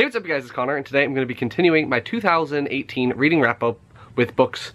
Hey, what's up you guys, it's Connor, and today I'm going to be continuing my 2018 reading wrap-up with books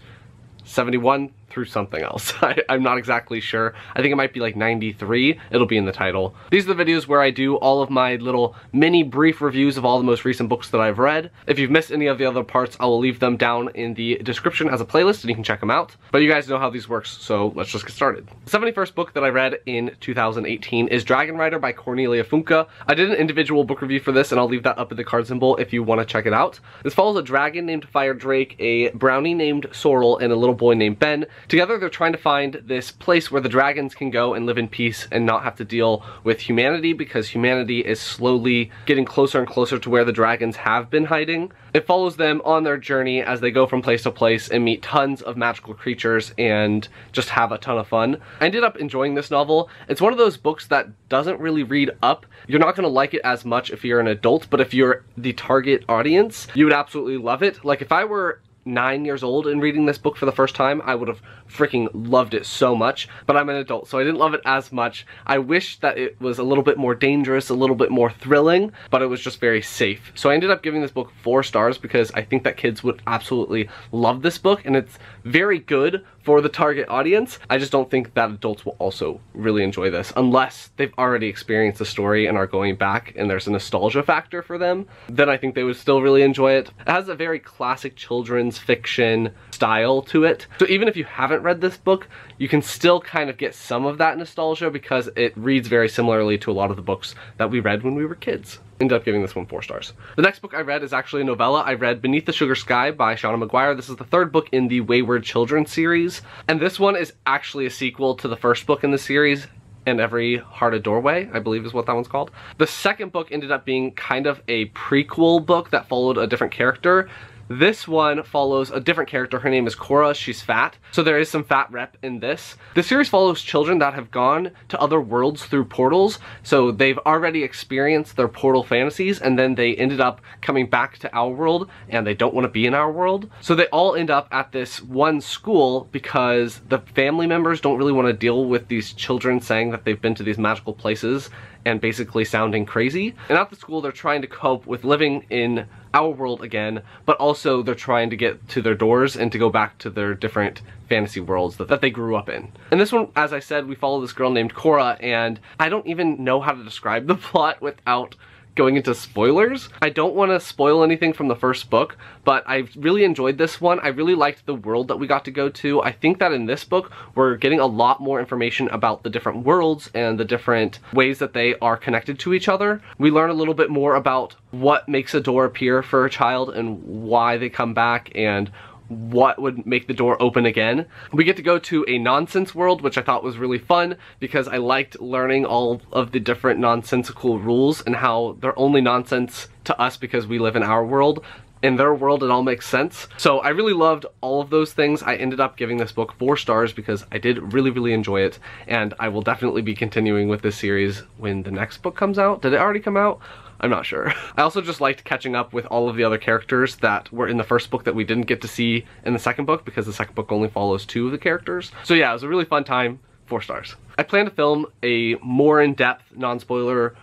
71 through something else. I'm not exactly sure. I think it might be like 93. It'll be in the title. These are the videos where I do all of my little mini brief reviews of all the most recent books that I've read. If you've missed any of the other parts, I will leave them down in the description as a playlist and you can check them out. But you guys know how these works, so let's just get started. The 71st book that I read in 2018 is Dragon Rider by Cornelia Funke. I did an individual book review for this and I'll leave that up in the card symbol if you want to check it out. This follows a dragon named Fire Drake, a brownie named Sorrel, and a little boy named Ben. Together they're trying to find this place where the dragons can go and live in peace and not have to deal with humanity, because humanity is slowly getting closer and closer to where the dragons have been hiding. It follows them on their journey as they go from place to place and meet tons of magical creatures and just have a ton of fun. I ended up enjoying this novel. It's one of those books that doesn't really read up. You're not going to like it as much if you're an adult, but if you're the target audience, you would absolutely love it. Like if I were 9 years old and reading this book for the first time, I would have freaking loved it so much, but I'm an adult, so I didn't love it as much. I wish that it was a little bit more dangerous, a little bit more thrilling, but it was just very safe. So I ended up giving this book 4 stars because I think that kids would absolutely love this book, and it's very good for the target audience. I just don't think that adults will also really enjoy this unless they've already experienced the story and are going back and there's a nostalgia factor for them. Then I think they would still really enjoy it. It has a very classic children's fiction style to it. So even if you haven't read this book, you can still kind of get some of that nostalgia because it reads very similarly to a lot of the books that we read when we were kids. Ended up giving this one 4 stars. The next book I read is actually a novella. I read Beneath the Sugar Sky by Shauna Maguire. This is the 3rd book in the Wayward Children series, and this one is actually a sequel to the first book in the series, And Every Heart a Doorway, I believe is what that one's called. The second book ended up being kind of a prequel book that followed a different character. This one follows a different character. Her name is Cora. She's fat, so there is some fat rep in this. The series follows children that have gone to other worlds through portals, so they've already experienced their portal fantasies and then they ended up coming back to our world and they don't want to be in our world. So they all end up at this one school because the family members don't really want to deal with these children saying that they've been to these magical places and basically sounding crazy. And at the school they're trying to cope with living in our world again, but also they're trying to get to their doors and to go back to their different fantasy worlds that they grew up in. In this one, as I said, we follow this girl named Cora, and I don't even know how to describe the plot without going into spoilers. I don't want to spoil anything from the first book, but I really enjoyed this one. I really liked the world that we got to go to. I think that in this book, we're getting a lot more information about the different worlds and the different ways that they are connected to each other. We learn a little bit more about what makes a door appear for a child and why they come back and what would make the door open again. We get to go to a nonsense world, which I thought was really fun because I liked learning all of the different nonsensical rules and how they're only nonsense to us because we live in our world. In their world, it all makes sense. So I really loved all of those things. I ended up giving this book 4 stars because I did really enjoy it, and I will definitely be continuing with this series when the next book comes out. Did it already come out? I'm not sure. I also just liked catching up with all of the other characters that were in the first book that we didn't get to see in the second book because the second book only follows 2 of the characters. So yeah, it was a really fun time. 4 stars. I plan to film a more in-depth, non-spoiler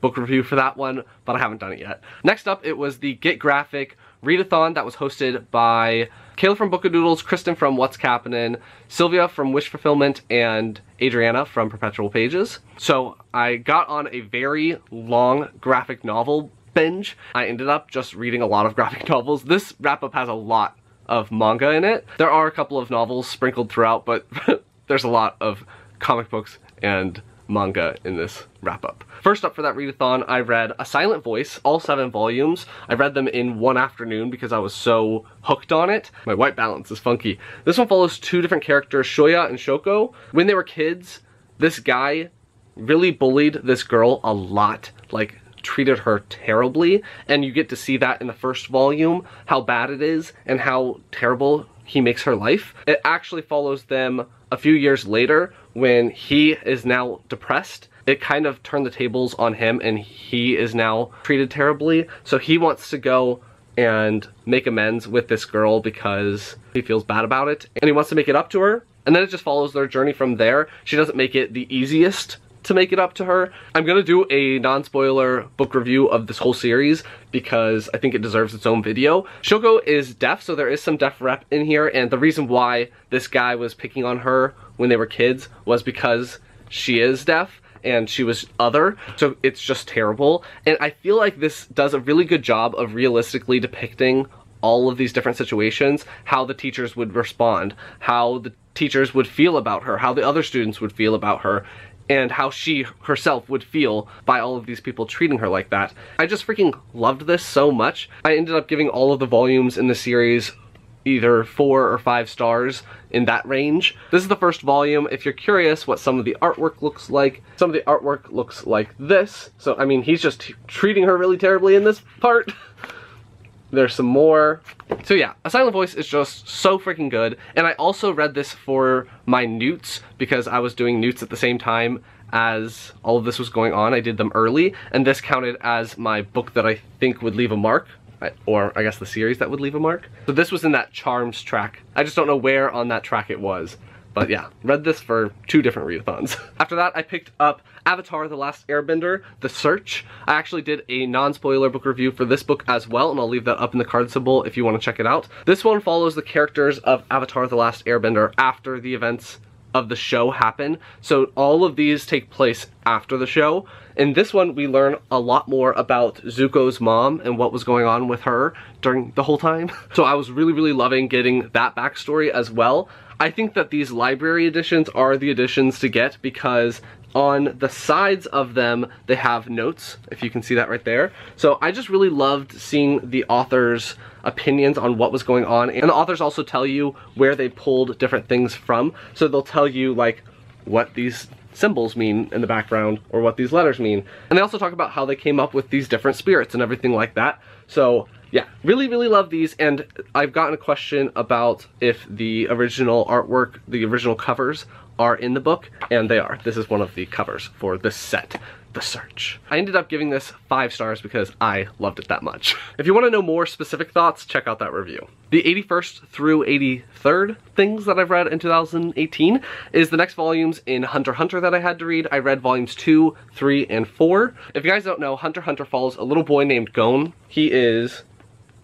book review for that one, but I haven't done it yet. Next up, it was the Get Graphic readathon that was hosted by Kayla from Bookadoodles, Kristen from What's Cappenin', Sylvia from Wish Fulfillment, and Adriana from Perpetual Pages. So I got on a very long graphic novel binge. I ended up just reading a lot of graphic novels. This wrap-up has a lot of manga in it. There are a couple of novels sprinkled throughout, but there's a lot of comic books and manga in this wrap-up. First up for that readathon, I read A Silent Voice, all 7 volumes. I read them in one afternoon because I was so hooked on it. My white balance is funky. This one follows 2 different characters, Shoya and Shoko. When they were kids, this guy really bullied this girl a lot, like treated her terribly, and you get to see that in the first volume, how bad it is and how terrible he makes her life. It actually follows them a few years later when he is now depressed. It kind of turned the tables on him and he is now treated terribly. So he wants to go and make amends with this girl because he feels bad about it and he wants to make it up to her. And then it just follows their journey from there. She doesn't make it the easiest to make it up to her. I'm gonna do a non-spoiler book review of this whole series because I think it deserves its own video. Shoko is deaf, so there is some deaf rep in here, and the reason why this guy was picking on her when they were kids was because she is deaf and she was other, so it's just terrible. And I feel like this does a really good job of realistically depicting all of these different situations, how the teachers would respond, how the teachers would feel about her, how the other students would feel about her, and how she herself would feel by all of these people treating her like that. I just freaking loved this so much. I ended up giving all of the volumes in the series either 4 or 5 stars, in that range. This is the first volume. If you're curious what some of the artwork looks like, some of the artwork looks like this. So, I mean, he's just treating her really terribly in this part. There's some more. So yeah, A Silent Voice is just so freaking good. And I also read this for my N.E.W.T.s because I was doing N.E.W.T.s at the same time as all of this was going on. I did them early, and this counted as my book that I think would leave a mark. Or I guess the series that would leave a mark. So this was in that Charms track. I just don't know where on that track it was. But yeah, read this for 2 different readathons. After that, I picked up Avatar: The Last Airbender, The Search. I actually did a non-spoiler book review for this book as well, and I'll leave that up in the card symbol if you want to check it out. This one follows the characters of Avatar: The Last Airbender after the events of the show happen. So all of these take place after the show. In this one, we learn a lot more about Zuko's mom and what was going on with her during the whole time. So I was really, really loving getting that backstory as well. I think that these library editions are the editions to get because on the sides of them, they have notes, if you can see that right there. So I just really loved seeing the author's opinions on what was going on. And the authors also tell you where they pulled different things from. So they'll tell you like what these symbols mean in the background or what these letters mean. And they also talk about how they came up with these different spirits and everything like that. So yeah, really, really love these. And I've gotten a question about if the original artwork, the original covers are in the book, and they are. This is one of the covers for this set, The Search. I ended up giving this 5 stars because I loved it that much. If you want to know more specific thoughts, check out that review. The 81st through 83rd things that I've read in 2018 is the next volumes in Hunter x Hunter that I had to read. I read volumes 2, 3, and 4. If you guys don't know, Hunter x Hunter follows a little boy named Gon. He is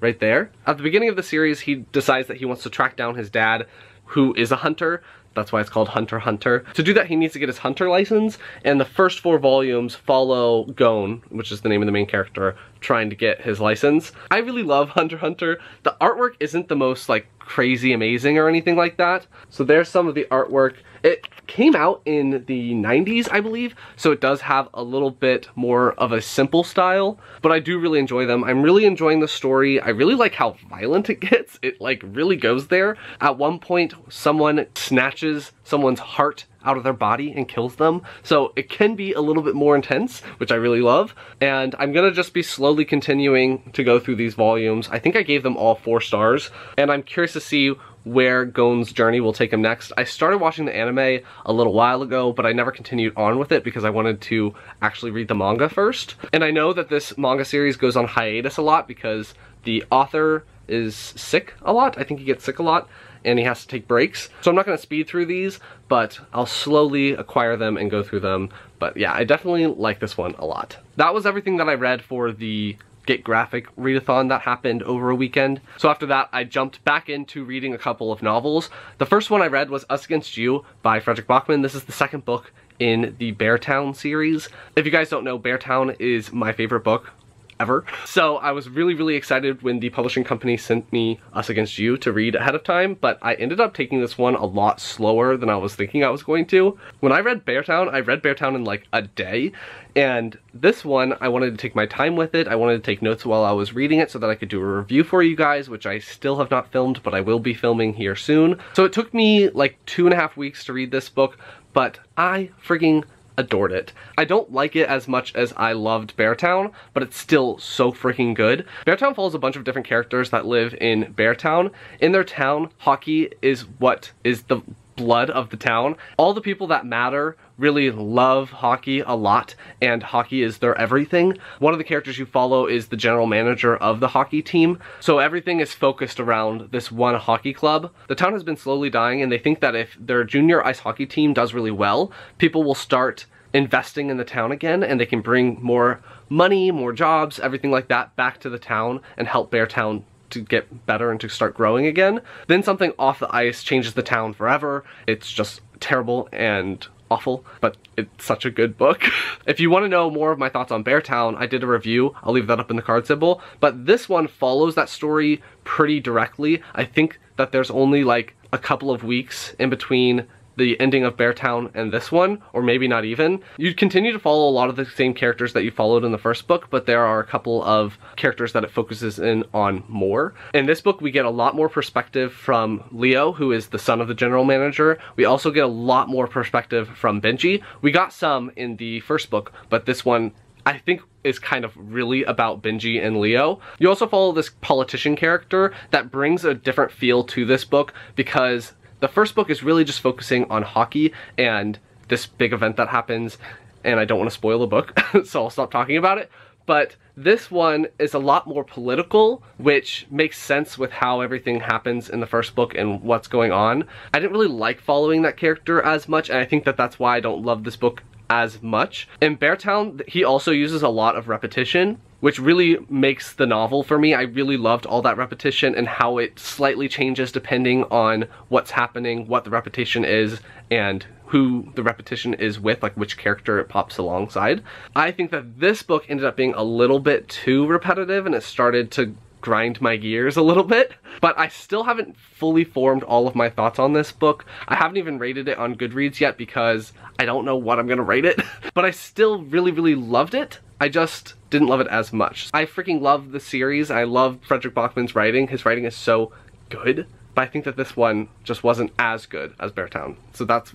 right there. At the beginning of the series, he decides that he wants to track down his dad, who is a hunter. That's why it's called Hunter x Hunter. To do that, he needs to get his hunter license, and the first 4 volumes follow Gon, which is the name of the main character, trying to get his license. I really love Hunter x Hunter. The artwork isn't the most like crazy amazing or anything like that. So there's some of the artwork. It came out in the 90s, I believe, so it does have a little bit more of a simple style, but I do really enjoy them. I'm really enjoying the story. I really like how violent it gets. It like really goes there. At one point, someone snatches someone's heart out of their body and kills them. So it can be a little bit more intense, which I really love. And I'm gonna just be slowly continuing to go through these volumes. I think I gave them all 4 stars, and I'm curious to see where Gon's journey will take him next. I started watching the anime a little while ago, but I never continued on with it because I wanted to actually read the manga first. And I know that this manga series goes on hiatus a lot because the author is sick a lot. I think he gets sick a lot and he has to take breaks. So I'm not gonna speed through these, but I'll slowly acquire them and go through them. But yeah, I definitely like this one a lot. That was everything that I read for the Get Graphic readathon that happened over a weekend. So after that, I jumped back into reading a couple of novels. The first one I read was Us Against You by Frederick Bachman. This is the second book in the Beartown series. If you guys don't know, Beartown is my favorite book ever. So I was really, really excited when the publishing company sent me Us Against You to read ahead of time, but I ended up taking this one a lot slower than I was thinking I was going to. When I read Beartown in like a day, and this one, I wanted to take my time with it. I wanted to take notes while I was reading it so that I could do a review for you guys, which I still have not filmed, but I will be filming here soon. So it took me like 2.5 weeks to read this book, but I frigging adored it. I don't like it as much as I loved Beartown, but it's still so freaking good. Beartown follows a bunch of different characters that live in Beartown. In their town, hockey is what is the blood of the town. All the people that matter really love hockey a lot, and hockey is their everything. One of the characters you follow is the general manager of the hockey team, so everything is focused around this one hockey club. The town has been slowly dying, and they think that if their junior ice hockey team does really well, people will start investing in the town again, and they can bring more money, more jobs, everything like that back to the town and help Beartown to get better and to start growing again. Then something off the ice changes the town forever. It's just terrible and awful, but it's such a good book. If you want to know more of my thoughts on Beartown, I did a review. I'll leave that up in the card symbol. But this one follows that story pretty directly. I think that there's only like a couple of weeks in between the ending of Beartown and this one, or maybe not even. You continue to follow a lot of the same characters that you followed in the first book, but there are a couple of characters that it focuses in on more. In this book, we get a lot more perspective from Leo, who is the son of the general manager. We also get a lot more perspective from Benji. We got some in the first book, but this one I think is kind of really about Benji and Leo. You also follow this politician character that brings a different feel to this book, because the first book is really just focusing on hockey and this big event that happens, and I don't want to spoil the book, so I'll stop talking about it. But this one is a lot more political, which makes sense with how everything happens in the first book and what's going on. I didn't really like following that character as much, and I think that that's why I don't love this book as much. In Beartown, he also uses a lot of repetition, which really makes the novel for me. I really loved all that repetition and how it slightly changes depending on what's happening, what the repetition is, and who the repetition is with, like which character it pops alongside. I think that this book ended up being a little bit too repetitive, and it started to grind my gears a little bit, but I still haven't fully formed all of my thoughts on this book. I haven't even rated it on Goodreads yet because I don't know what I'm gonna rate it, but I still really loved it. I just didn't love it as much. I freaking love the series. I love Frederick Bachman's writing. His writing is so good, but I think that this one just wasn't as good as Beartown. So that's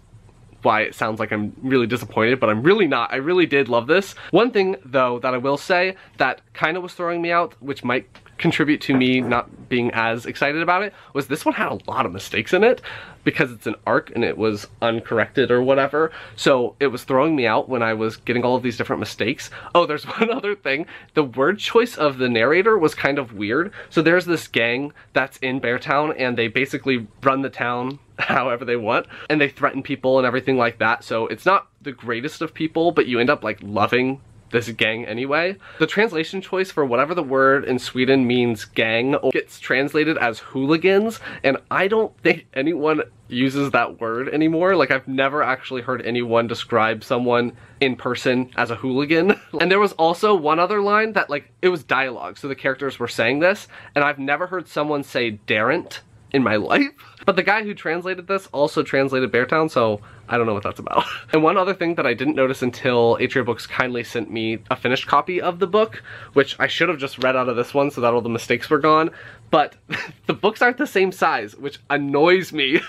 why it sounds like I'm really disappointed, but I'm really not. I really did love this. One thing, though, that I will say that kind of was throwing me out, which might contribute to me not being as excited about it, was this one had a lot of mistakes in it because it's an arc and it was uncorrected or whatever. So it was throwing me out when I was getting all of these different mistakes. Oh, there's one other thing. The word choice of the narrator was kind of weird. So there's this gang that's in Beartown, and they basically run the town however they want, and they threaten people and everything like that. So it's not the greatest of people, but you end up like loving this gang anyway. The translation choice for whatever the word in Sweden means gang gets translated as hooligans, and I don't think anyone uses that word anymore. Like, I've never actually heard anyone describe someone in person as a hooligan. And there was also one other line that, like, it was dialogue, so the characters were saying this, and I've never heard someone say daren't in my life. But the guy who translated this also translated Beartown, so I don't know what that's about. And one other thing that I didn't notice until Atria Books kindly sent me a finished copy of the book, which I should have just read out of this one so that all the mistakes were gone, but the books aren't the same size, which annoys me.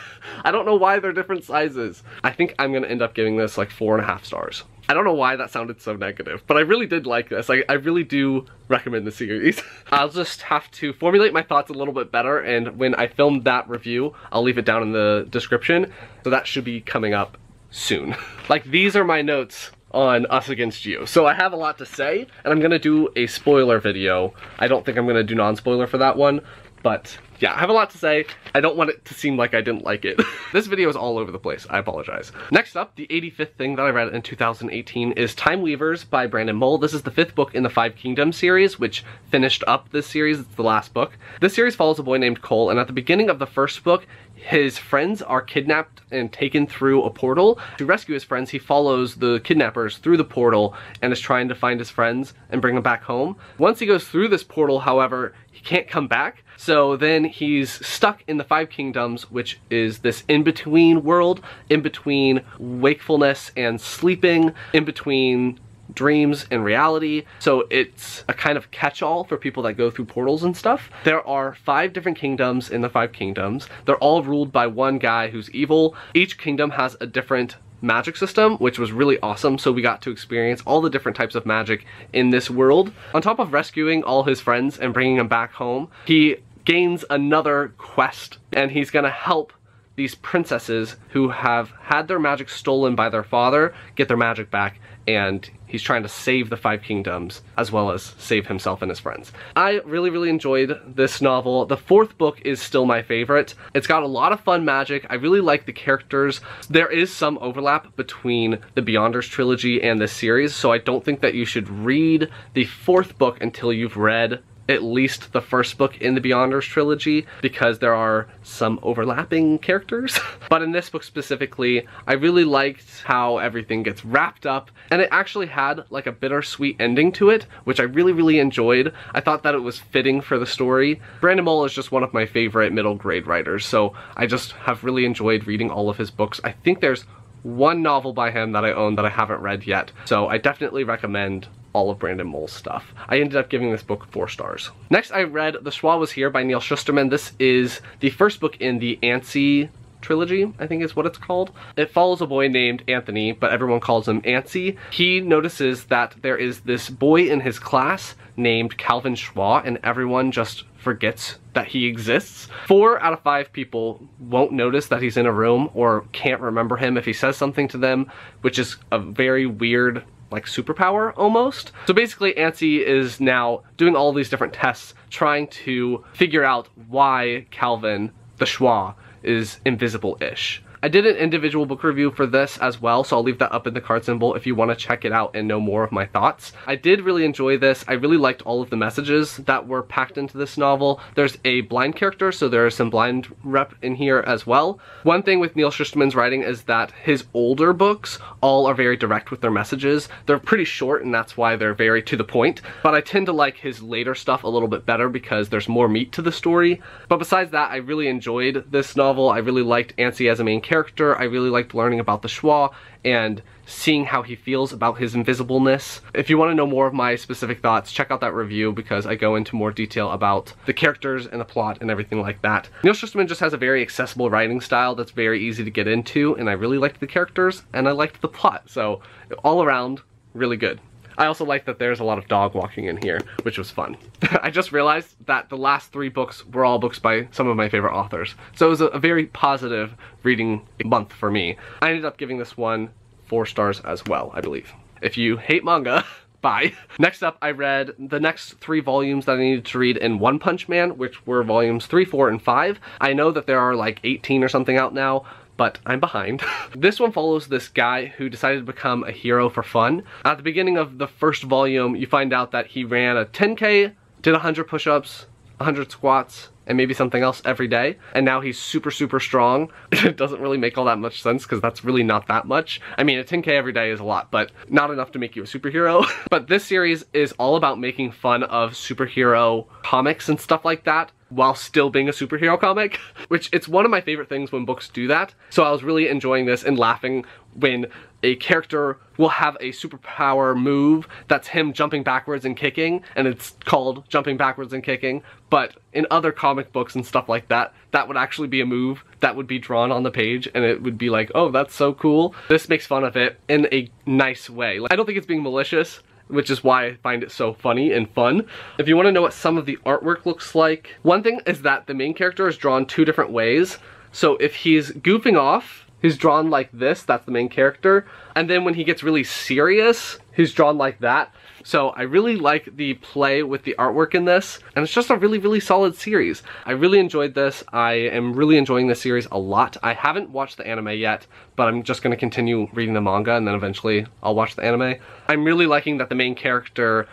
I don't know why they're different sizes. I think I'm gonna end up giving this like 4.5 stars. I don't know why that sounded so negative, but I really did like this. I really do recommend the series. I'll just have to formulate my thoughts a little bit better, and when I filmed that review, I'll leave it down in the description, so that should be coming up soon. Like, these are my notes on Us Against You. So I have a lot to say, and I'm gonna do a spoiler video. I don't think I'm gonna do non-spoiler for that one, but yeah, I have a lot to say. I don't want it to seem like I didn't like it. This video is all over the place. I apologize. Next up, the 85th thing that I read in 2018 is Time Weavers by Brandon Mull. This is the 5th book in the Five Kingdoms series, which finished up this series. It's the last book. This series follows a boy named Cole, and at the beginning of the first book, his friends are kidnapped and taken through a portal. To rescue his friends, he follows the kidnappers through the portal and is trying to find his friends and bring them back home. Once he goes through this portal, however, he can't come back. So then he's stuck in the Five Kingdoms, which is this in-between world, in between wakefulness and sleeping, in between dreams and reality. So it's a kind of catch-all for people that go through portals and stuff. There are 5 different kingdoms in the Five Kingdoms. They're all ruled by one guy who's evil. Each kingdom has a different magic system, which was really awesome. So we got to experience all the different types of magic in this world. On top of rescuing all his friends and bringing them back home, he gains another quest, and he's gonna help these princesses who have had their magic stolen by their father get their magic back, and he's trying to save the 5 kingdoms as well as save himself and his friends. I really enjoyed this novel. The 4th book is still my favorite. It's got a lot of fun magic. I really like the characters. There is some overlap between the Beyonders trilogy and this series, so I don't think that you should read the 4th book until you've read at least the 1st book in the Beyonders trilogy, because there are some overlapping characters. But in this book specifically, I really liked how everything gets wrapped up, and it actually had like a bittersweet ending to it, which I really enjoyed. I thought that it was fitting for the story. Brandon Mull is just one of my favorite middle grade writers, so I just have really enjoyed reading all of his books. I think there's one novel by him that I own that I haven't read yet, so I definitely recommend all of Brandon Mull's stuff. I ended up giving this book 4 stars. Next, I read The Schwa Was Here by Neil Shusterman. This is the first book in the N.E.W.T.s trilogy, I think is what it's called. It follows a boy named Anthony, but everyone calls him Antsy. He notices that there is this boy in his class named Calvin Schwa, and everyone just forgets that he exists. 4 out of 5 people won't notice that he's in a room or can't remember him if he says something to them, which is a very weird like superpower almost. So basically Antsy is now doing all these different tests trying to figure out why Calvin the Schwa is invisible-ish. I did an individual book review for this as well, so I'll leave that up in the card symbol if you want to check it out and know more of my thoughts. I did really enjoy this. I really liked all of the messages that were packed into this novel. There's a blind character, so there is some blind rep in here as well. One thing with Neil Shusterman's writing is that his older books all are very direct with their messages. They're pretty short, and that's why they're very to the point, but I tend to like his later stuff a little bit better because there's more meat to the story. But besides that, I really enjoyed this novel. I really liked Antsy as a main character. I really liked learning about the Schwa and seeing how he feels about his invisibleness. If you want to know more of my specific thoughts, check out that review because I go into more detail about the characters and the plot and everything like that. Neil Shusterman just has a very accessible writing style that's very easy to get into, and I really liked the characters and I liked the plot, so all around, really good. I also like that there's a lot of dog walking in here, which was fun. I just realized that the last 3 books were all books by some of my favorite authors. So it was a very positive reading month for me. I ended up giving this one 4 stars as well, I believe. If you hate manga, bye. Next up, I read the next 3 volumes that I needed to read in One Punch Man, which were volumes 3, 4, and 5. I know that there are like 18 or something out now, but I'm behind. This one follows this guy who decided to become a hero for fun. At the beginning of the first volume, you find out that he ran a 10K, did 100 push-ups, 100 squats, and maybe something else every day, and now he's super strong. It doesn't really make all that much sense because that's really not that much. I mean, a 10K every day is a lot, but not enough to make you a superhero. But this series is all about making fun of superhero comics and stuff like that while still being a superhero comic, which it's one of my favorite things when books do that. So I was really enjoying this and laughing when a character will have a superpower move that's him jumping backwards and kicking, and it's called jumping backwards and kicking, but in other comic books and stuff like that, that would actually be a move that would be drawn on the page, and it would be like, oh, that's so cool. This makes fun of it in a nice way. I don't think it's being malicious, which is why I find it so funny and fun. If you want to know what some of the artwork looks like, one thing is that the main character is drawn 2 different ways. So if he's goofing off, he's drawn like this, that's the main character. And then when he gets really serious, he's drawn like that. So I really like the play with the artwork in this, and it's just a really solid series. I really enjoyed this. I am really enjoying this series a lot. I haven't watched the anime yet, but I'm just going to continue reading the manga and then eventually I'll watch the anime. I'm really liking that the main character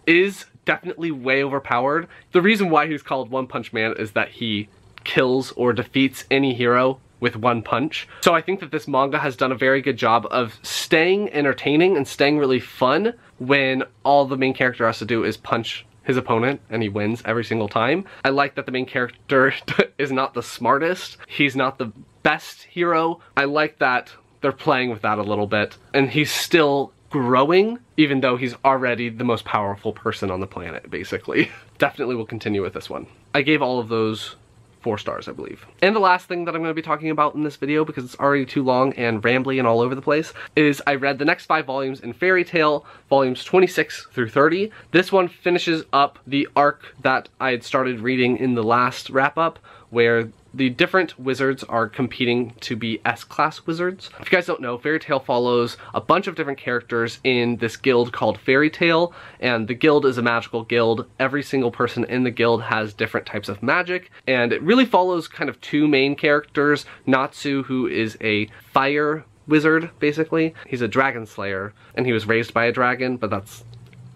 is definitely way overpowered. The reason why he's called One Punch Man is that he kills or defeats any hero with one punch. So I think that this manga has done a very good job of staying entertaining and staying really fun when all the main character has to do is punch his opponent and he wins every single time. I like that the main character is not the smartest. He's not the best hero. I like that they're playing with that a little bit, and he's still growing even though he's already the most powerful person on the planet, basically. Definitely will continue with this one. I gave all of those 4 stars, I believe. And the last thing that I'm going to be talking about in this video, because it's already too long and rambly and all over the place, is I read the next 5 volumes in Fairy Tail, volumes 26 through 30. This one finishes up the arc that I had started reading in the last wrap-up, where the different wizards are competing to be S-class wizards. If you guys don't know, Fairy Tail follows a bunch of different characters in this guild called Fairy Tail, and the guild is a magical guild. Every single person in the guild has different types of magic, and it really follows kind of two main characters. N.E.W.T.s, who is a fire wizard, basically. He's a dragon slayer, and he was raised by a dragon, but that's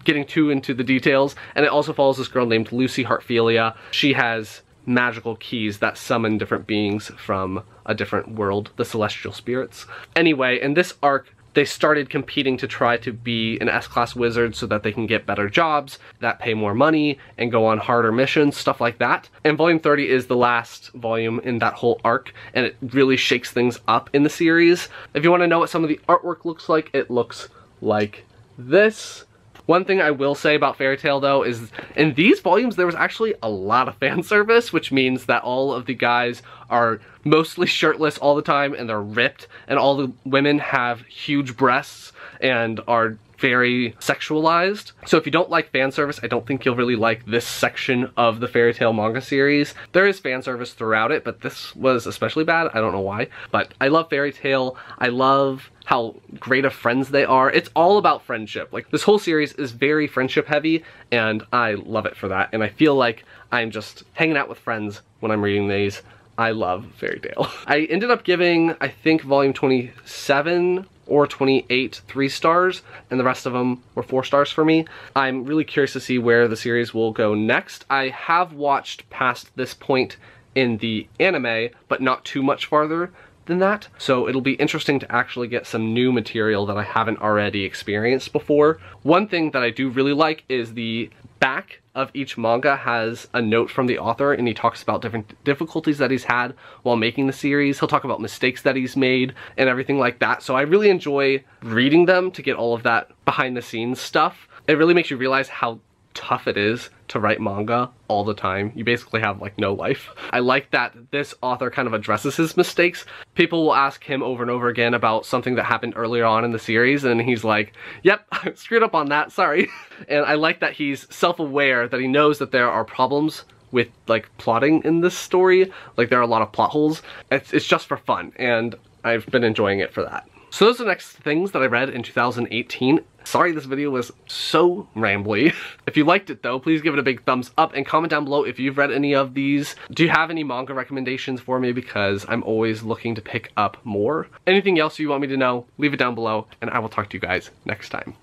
getting too into the details. And it also follows this girl named Lucy Heartfilia. She has magical keys that summon different beings from a different world, the celestial spirits. Anyway, in this arc, they started competing to try to be an S-class wizard so that they can get better jobs that pay more money and go on harder missions, stuff like that. And volume 30 is the last volume in that whole arc, and it really shakes things up in the series. If you want to know what some of the artwork looks like, it looks like this. One thing I will say about Fairy Tail, though, is in these volumes there was actually a lot of fan service, which means that all of the guys are mostly shirtless all the time and they're ripped, and all the women have huge breasts and are very sexualized. So if you don't like fan service, I don't think you'll really like this section of the Fairy Tail manga series. There is fan service throughout it, but this was especially bad. I don't know why, but I love Fairy Tail. I love how great of friends they are. It's all about friendship. Like, this whole series is very friendship heavy, and I love it for that. And I feel like I'm just hanging out with friends when I'm reading these. I love Fairy Tail. I ended up giving, I think, volume 27 or 28 3 stars, and the rest of them were 4 stars for me. I'm really curious to see where the series will go next. I have watched past this point in the anime, but not too much farther than that, so it'll be interesting to actually get some new material that I haven't already experienced before. One thing that I do really like is the back of each manga has a note from the author, and he talks about different difficulties that he's had while making the series. He'll talk about mistakes that he's made and everything like that. So I really enjoy reading them to get all of that behind the scenes stuff. It really makes you realize how tough it is to write manga all the time. You basically have like no life. I like that this author kind of addresses his mistakes. People will ask him over and over again about something that happened earlier on in the series, and he's like, yep, I screwed up on that, sorry. And I like that he's self-aware, that he knows that there are problems with like plotting in this story. Like, there are a lot of plot holes. It's just for fun, and I've been enjoying it for that. So those are the next things that I read in 2018. Sorry this video was so rambly. If you liked it though, please give it a big thumbs up and comment down below if you've read any of these. Do you have any manga recommendations for me? Because I'm always looking to pick up more. Anything else you want me to know, leave it down below, and I will talk to you guys next time.